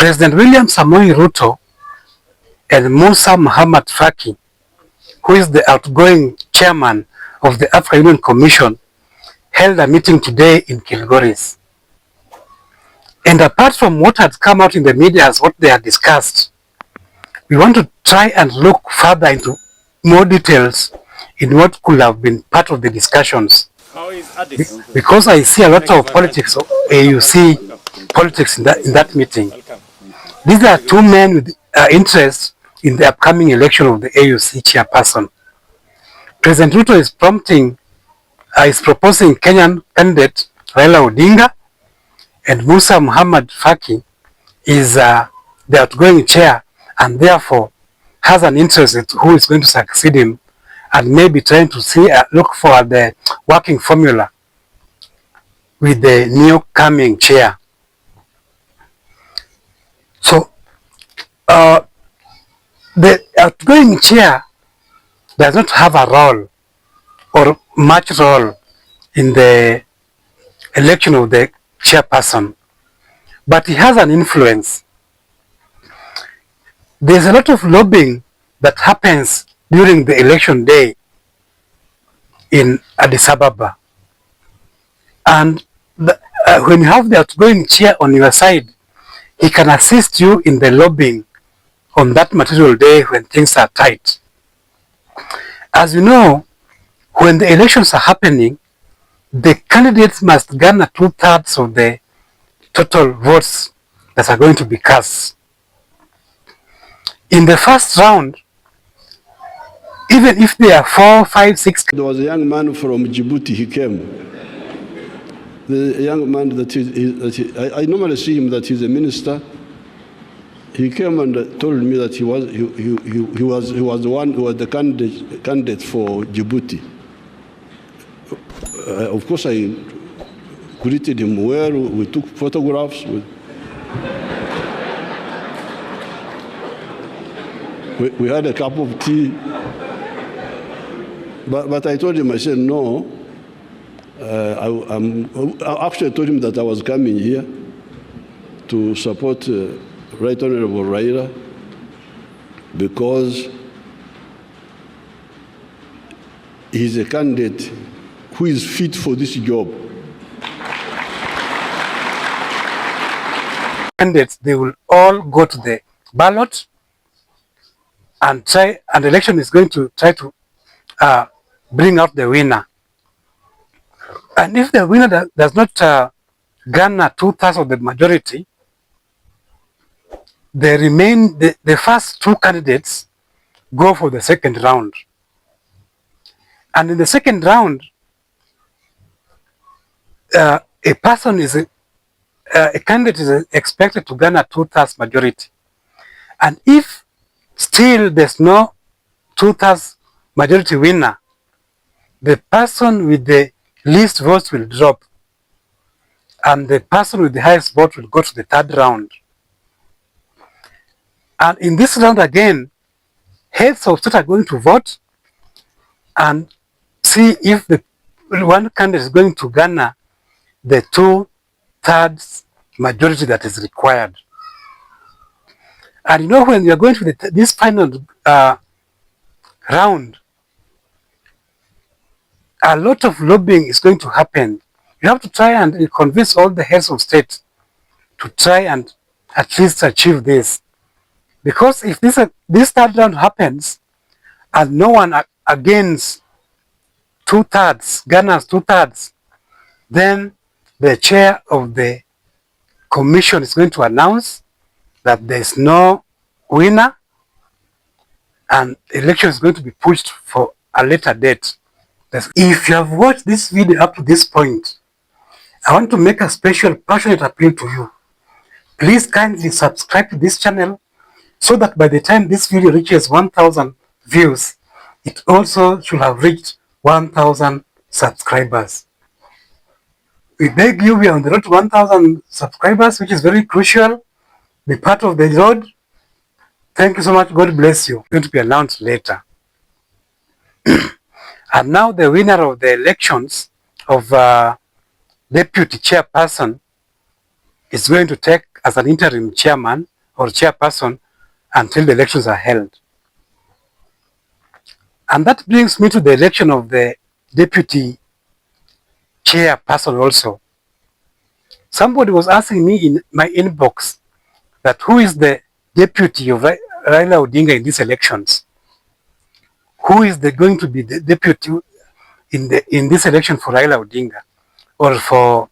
President William Samoei Ruto and Musa Mahamat Faki, who is the outgoing chairman of the African Union Commission, held a meeting today in Kilgoris. And apart from what had come out in the media as what they had discussed, we want to try and look further into more details in what could have been part of the discussions. Because I see a lot of politics, AUC politics in that meeting. These are two men with interest in the upcoming election of the AUC chairperson. President Ruto is proposing Kenyan candidate Raila Odinga, and Musa Mahamat Faki is the outgoing chair, and therefore has an interest in who is going to succeed him, and maybe trying to look for the working formula with the new coming chair. So the outgoing chair does not have a role or much role in the election of the chairperson, but he has an influence. There's a lot of lobbying that happens during the election day in Addis Ababa, and when you have the outgoing chair on your side, he can assist you in the lobbying on that material day when things are tight. As you know, when the elections are happening, the candidates must garner 2/3 of the total votes that are going to be cast. In the first round, even if there are 4, 5, 6... There was a young man from Djibouti, he came. The young man I normally see him that he's a minister. He came and told me that he was the one who was the candidate for Djibouti. Of course, I greeted him well. We took photographs. We had a cup of tea. But I told him, I said, no. I actually told him that I was coming here to support Right Honorable Raila because he's a candidate who is fit for this job. Candidates, they will all go to the ballot and the election is going to try to bring out the winner. And if the winner does not garner 2/3 of the majority, the first two candidates go for the second round. And in the second round, a candidate is expected to garner 2/3 majority. And if still there's no 2/3 majority winner, the person with the least votes will drop, and the person with the highest vote will go to the third round. And in this round again, heads of state are going to vote and see if the one candidate is going to garner the 2/3 majority that is required. And you know, when you are going to this final round, a lot of lobbying is going to happen. You have to try and convince all the heads of state to try and at least achieve this. Because if this third round happens and no one against 2/3, garners 2/3, then the chair of the commission is going to announce that there's no winner and election is going to be pushed for a later date. If you have watched this video up to this point, I want to make a special passionate appeal to you. Please kindly subscribe to this channel so that by the time this video reaches 1,000 views, it also should have reached 1,000 subscribers. We beg you, we are on the road to 1,000 subscribers, which is very crucial. Be part of the road. Thank you so much. God bless you. It's going to be announced later. And now the winner of the elections of deputy chairperson is going to take as an interim chairman or chairperson until the elections are held. And that brings me to the election of the deputy chairperson also. Somebody was asking me in my inbox that who is the deputy of Raila Odinga in these elections? Who is going to be the deputy in this election for Raila Odinga or for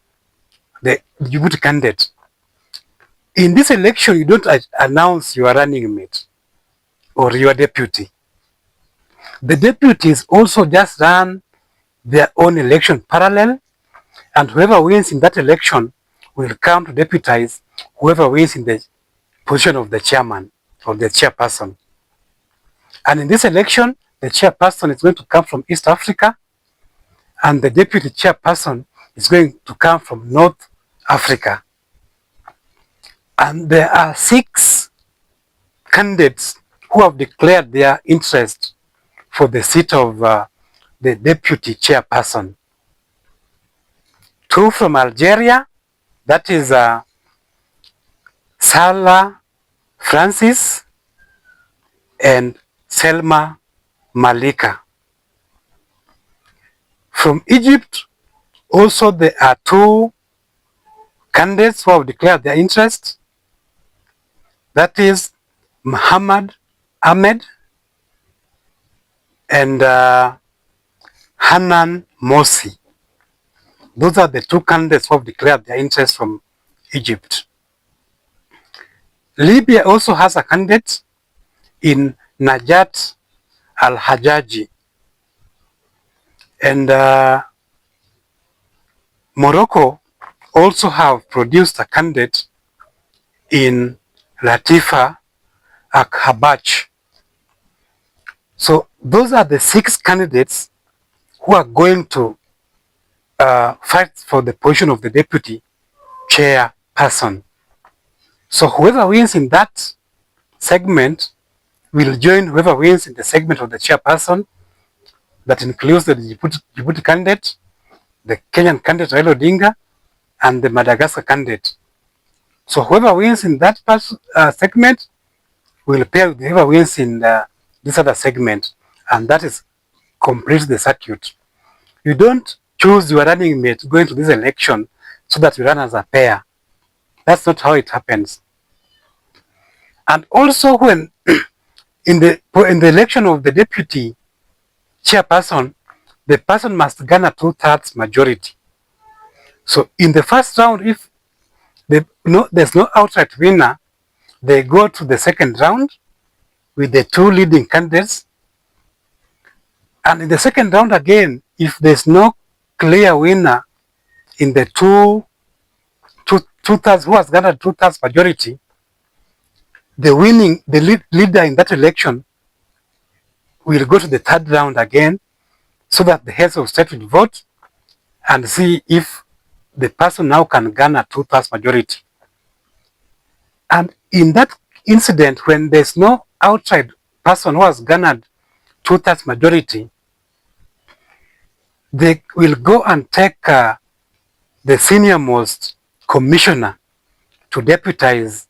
the deputy candidate? In this election, you don't announce your running mate or your deputy. The deputies also just run their own election parallel, and whoever wins in that election will come to deputize whoever wins in the position of the chairman or the chairperson. And in this election, the chairperson is going to come from East Africa, and the deputy chairperson is going to come from North Africa. And there are 6 candidates who have declared their interest for the seat of the deputy chairperson. 2 from Algeria, that is Salah Francis and Selma Malika. From Egypt, also there are 2 candidates who have declared their interest. That is Muhammad Ahmed and Hanan Morsi. Those are the 2 candidates who have declared their interest from Egypt. Libya also has a candidate in Najat al-Hajaji. And Morocco also have produced a candidate in Latifa Akhabach. So those are the 6 candidates who are going to fight for the position of the deputy chairperson. So whoever wins in that segment will join whoever wins in the segment of the chairperson that includes the Djibouti candidate, the Kenyan candidate Raila Odinga, and the Madagascar candidate. So whoever wins in that segment will pair with whoever wins in this other segment, and that is complete the circuit. You don't choose your running mate going to this election so that you run as a pair. That's not how it happens. And also when in the election of the deputy chairperson, the person must garner 2/3 majority. So in the first round, if there's no outright winner, they go to the second round with the 2 leading candidates. And in the second round again, if there's no clear winner in the two-thirds who has garnered 2/3 majority, the leader in that election will go to the 3rd round again, so that the heads of state will vote and see if the person now can garner 2/3 majority. And in that incident, when there's no outright person who has garnered 2/3 majority, they will go and take the senior most commissioner to deputize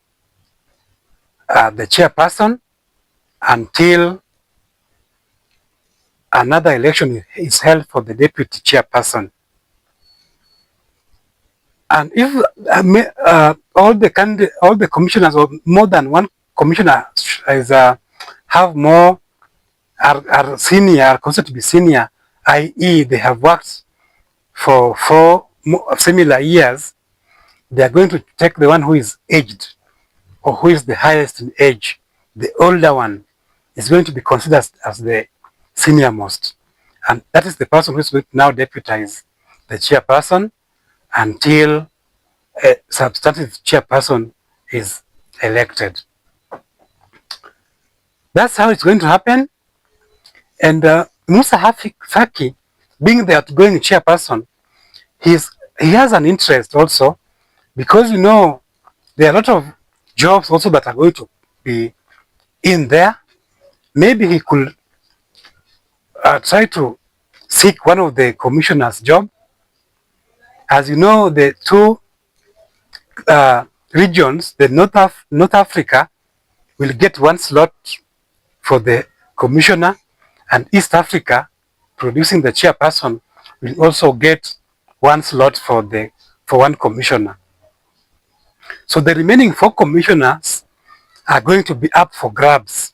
the chairperson until another election is held for the deputy chairperson. And if all the commissioners or more than one commissioner is have more are senior, are considered to be senior, i.e. they have worked for 4 similar years, they are going to take the one who is aged or who is the highest in age. The older one is going to be considered as the senior most. And that is the person who is going to now deputize the chairperson until a substantive chairperson is elected. That's how it's going to happen. And Musa Faki, being the outgoing chairperson, he has an interest also, because there are a lot of jobs also that are going to be in there. Maybe he could try to seek one of the commissioners' job. As you know, the 2 regions, the North Africa will get one slot for the commissioner, and East Africa, producing the chairperson, will also get one slot for one commissioner. So the remaining 4 commissioners are going to be up for grabs.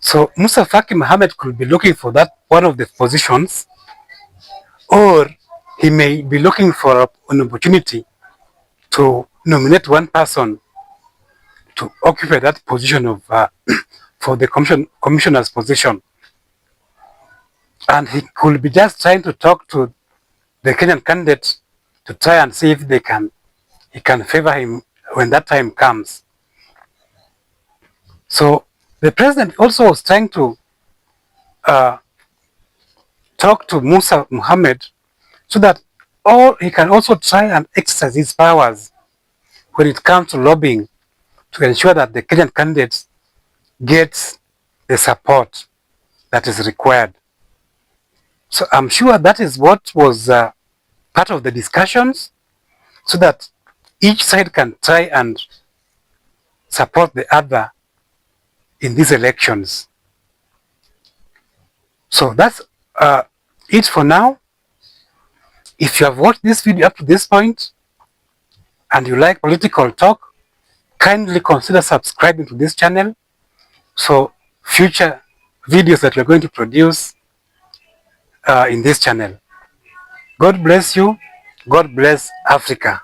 So Musa Faki Mahamat could be looking for that one of the positions, or he may be looking for an opportunity to nominate one person to occupy that position of for the commissioner's position. And he could be just trying to talk to the Kenyan candidate to try and see if he can favor him when that time comes. So the president also was trying to talk to Musa Muhammad so that he can also try and exercise his powers when it comes to lobbying to ensure that the Kenyan candidates gets the support that is required. So I'm sure that is what was part of the discussions, so that each side can try and support the other in these elections. So that's it for now. If you have watched this video up to this point and you like political talk, kindly consider subscribing to this channel so future videos that we're going to produce in this channel. God bless you. God bless Africa.